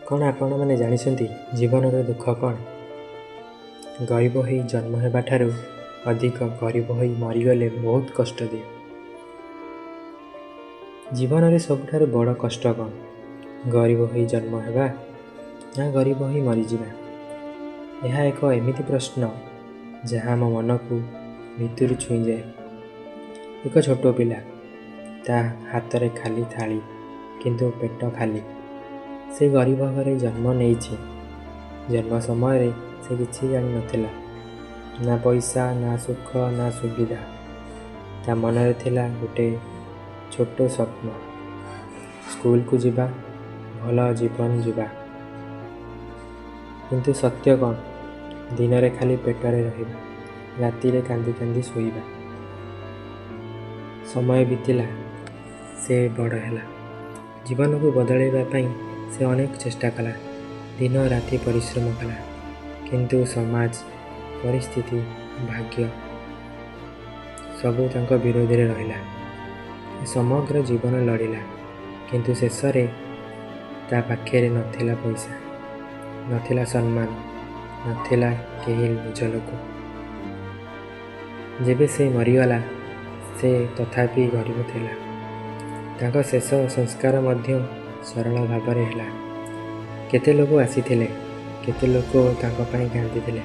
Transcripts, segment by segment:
କ'ଣ ଆପଣମାନେ ଜାଣିଛନ୍ତି ଜୀବନର ଦୁଃଖ କ'ଣ? ଗରିବ ହୋଇ ଜନ୍ମ ହେବାଠାରୁ ଅଧିକ ଗରିବ ହୋଇ ମରିଗଲେ ବହୁତ କଷ୍ଟ ଦିଏ। ଜୀବନରେ ସବୁଠାରୁ ବଡ଼ କଷ୍ଟ କ'ଣ? ଗରିବ ହୋଇ ଜନ୍ମ ହେବା ନା ଗରିବ ହୋଇ ମରିଯିବା? ଏହା ଏକ ଏମିତି ପ୍ରଶ୍ନ ଯାହା ଆମ ମନକୁ ଭିତରୁ ଛୁଇଁଯାଏ। ଏକ ଛୋଟ ପିଲା, ତା ହାତରେ ଖାଲି ଥାଳି କିନ୍ତୁ ପେଟ ଖାଲି। ସେ ଗରିବ ଘରେ ଜନ୍ମ ନେଇଛି। ଜନ୍ମ ସମୟରେ ସେ କିଛି ଜାଣିନଥିଲା, ନା ପଇସା, ନା ସୁଖ, ନା ସୁବିଧା। ତା ମନରେ ଥିଲା ଗୋଟେ ଛୋଟ ସ୍ୱପ୍ନ, ସ୍କୁଲକୁ ଯିବା, ଭଲ ଜୀବନ ଯିବା। କିନ୍ତୁ ସତ୍ୟ କ'ଣ? ଦିନରେ ଖାଲି ପେଟରେ ରହିବା, ରାତିରେ କାନ୍ଦି କାନ୍ଦି ଶୋଇବା। ସମୟ ବିତିଲା, ସେ ବଡ଼ ହେଲା। ଜୀବନକୁ ବଦଳାଇବା ପାଇଁ ସେ ଅନେକ ଚେଷ୍ଟା କଲା, ଦିନ ରାତି ପରିଶ୍ରମ କଲା। କିନ୍ତୁ ସମାଜ, ପରିସ୍ଥିତି, ଭାଗ୍ୟ ସବୁ ତାଙ୍କ ବିରୋଧରେ ରହିଲା। ସମଗ୍ର ଜୀବନ ଲଢ଼ିଲା, କିନ୍ତୁ ଶେଷରେ ତା ପାଖରେ ନଥିଲା ପଇସା, ନଥିଲା ସମ୍ମାନ, ନଥିଲା କେହି ନିଜ ଲୋକ। ଯେବେ ସେ ମରିଗଲା, ସେ ତଥାପି ଗରିବ ଥିଲା। ତାଙ୍କ ଶେଷ ସଂସ୍କାର ମଧ୍ୟ ସରଳ ଭାବରେ ହେଲା। କେତେ ଲୋକ ଆସିଥିଲେ, କେତେ ଲୋକ ତାଙ୍କ ପାଇଁ କାନ୍ଦିଥିଲେ।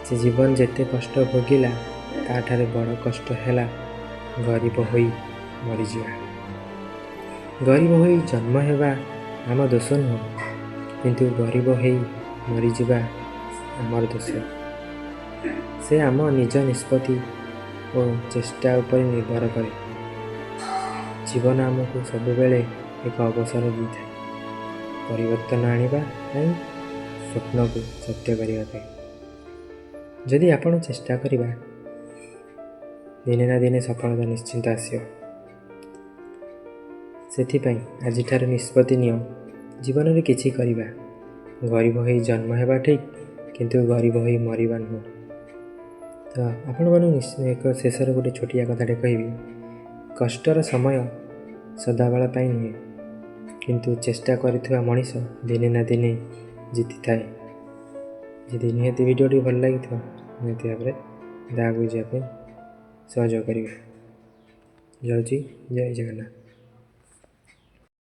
ସେ ଜୀବନ ଯେତେ କଷ୍ଟ ଭୋଗିଲା, ତାଠାରୁ ବଡ଼ କଷ୍ଟ ହେଲା ଗରିବ ହୋଇ ମରିଯିବା। ଗରିବ ହୋଇ ଜନ୍ମ ହେବା ଆମ ଦୋଷ ନୁହଁ, କିନ୍ତୁ ଗରିବ ହୋଇ ମରିଯିବା ଆମର ଦୋଷ। ସେ ଆମ ନିଜ ନିଷ୍ପତ୍ତି ଓ ଚେଷ୍ଟା ଉପରେ ନିର୍ଭର କରେ। ଜୀବନ ଆମକୁ ସବୁବେଳେ ଏକ ଅବସର ଦେଇଥାଏ, ପରିବର୍ତ୍ତନ ଆଣିବା ପାଇଁ, ସ୍ୱପ୍ନକୁ ସତ୍ୟ କରିବା ପାଇଁ। ଯଦି ଆପଣ ଚେଷ୍ଟା କରିବା, ଦିନେ ନା ଦିନେ ସଫଳତା ନିଶ୍ଚିନ୍ତ ଆସିବ। ସେଥିପାଇଁ ଆଜିଠାରୁ ନିଷ୍ପତ୍ତି ନିଅ, ଜୀବନରେ କିଛି କରିବା। ଗରିବ ହୋଇ ଜନ୍ମ ହେବା ଠିକ୍, କିନ୍ତୁ ଗରିବ ହୋଇ ମରିବା ନୁହଁ। ତ ଆପଣମାନଙ୍କୁ ଏକ ଶେଷରେ ଗୋଟେ ଛୋଟିଆ କଥାଟେ କହିବି। କଷ୍ଟର ସମୟ ସଦାବେଳ ପାଇଁ ନୁହେଁ, କିନ୍ତୁ ଚେଷ୍ଟା କରିଥିବା ମଣିଷ ଦିନେ ନା ଦିନେ ଜିତିଥାଏ। ଯଦି ନିହାତି ଭିଡ଼ିଓଟି ଭଲ ଲାଗିଥିବ, ନିହାତି ଭାବରେ ଆଗକୁ ଯିବା ପାଇଁ ସହଯୋଗ କରିବେ। ଯାଉଛି, ଜୟ ଜଗନ୍ନାଥ।